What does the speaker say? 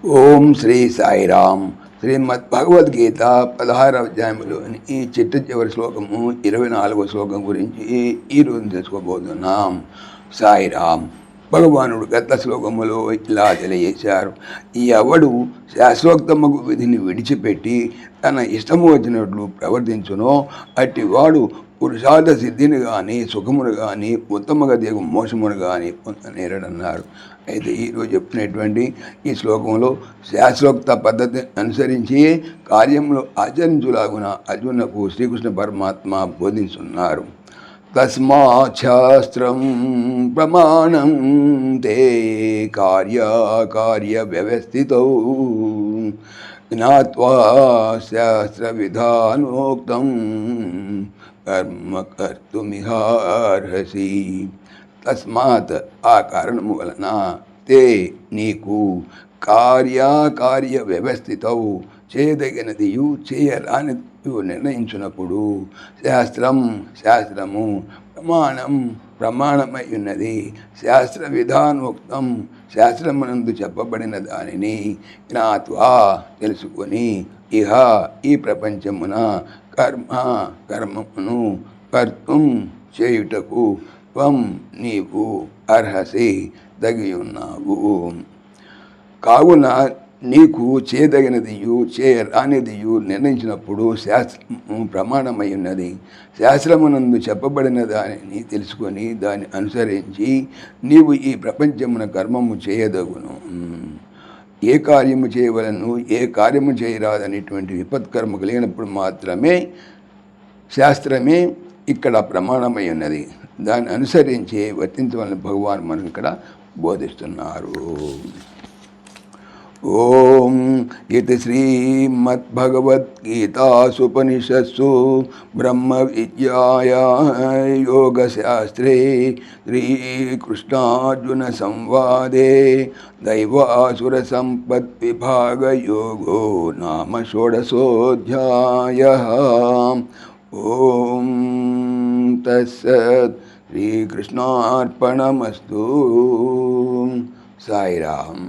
ఓం శ్రీ సాయిరామ్. శ్రీమద్ భగవద్గీత 16వ అధ్యాయంలోని ఈ చివరి శ్లోకము 24వ శ్లోకం గురించి ఈరోజు తెలుసుకోబోతున్నాం. సాయిరామ్. భగవానుడు గత శ్లోకములో ఇలా తెలియజేశారు. ఎవడు శాశ్వతమగు విధిని విడిచిపెట్టి తన ఇష్టము వచ్చినట్లు ప్రవర్తించునో అట్టివాడు పురుషార్థ సిద్ధిని కానీ సుఖమును కానీ ఉత్తమ గతికి మోసమును కానీ పొందనేరడన్నారు. అయితే ఈరోజు చెప్తున్నటువంటి ఈ శ్లోకంలో శాస్త్రోక్త పద్ధతి అనుసరించి కార్యంలో ఆచరించులాగున అర్జునకు శ్రీకృష్ణ పరమాత్మ బోధిస్తున్నారు. తస్మాత్ శాస్త్రం ప్రమాణం తే కార్య వ్యవస్థితౌ జ్ఞాత్వా శాస్త్ర విధానోక్తం కర్మ కర్తుమిహార్హసి. తస్మాత్ ఆ కారణము వలన తే నీకు కార్య వ్యవస్థితవు చేయదగినదియు చేయరానిదియు నిర్ణయించినప్పుడు శాస్త్రము ప్రమాణమై ఉన్నది. శాస్త్ర విధానోక్తం శాస్త్రమునందు చెప్పబడిన దానిని జ్ఞాత్వా తెలుసుకొని ఇహ ఈ ప్రపంచమున కర్మమును కర్తం చేయుటకు త్వం నీవు అర్హసి తగియున్నావు. కావున నీకు చేయదగినదియు చేయరానిదియు నిర్ణయించినప్పుడు శాస్త్రము ప్రమాణమై ఉన్నది. శాస్త్రమునందు చెప్పబడిన దానిని తెలుసుకొని దాన్ని అనుసరించి నీవు ఈ ప్రపంచమున కర్మము చేయదగును. ఏ కార్యము చేయవలను ఏ కార్యము చేయరాదనేటువంటి విపత్కర్మ కలిగినప్పుడు మాత్రమే శాస్త్రమే ఇక్కడ ప్రమాణమై ఉన్నది. దాన్ని అనుసరించి వర్తించవలని భగవాన్ మనకు ఇక్కడ బోధిస్తున్నారు. ఓం ఇది శ్రీమద్భగవద్గీతాసుపనిషత్సు బ్రహ్మ విద్యాయాం యోగశాస్త్రే శ్రీకృష్ణార్జున సంవాదే దైవాసుర సంపద్విభాగయోగో నామ షోడశోऽధ్యాయః. ఓం తత్సత్. శ్రీకృష్ణార్పణమస్తు. సాయిరామ్.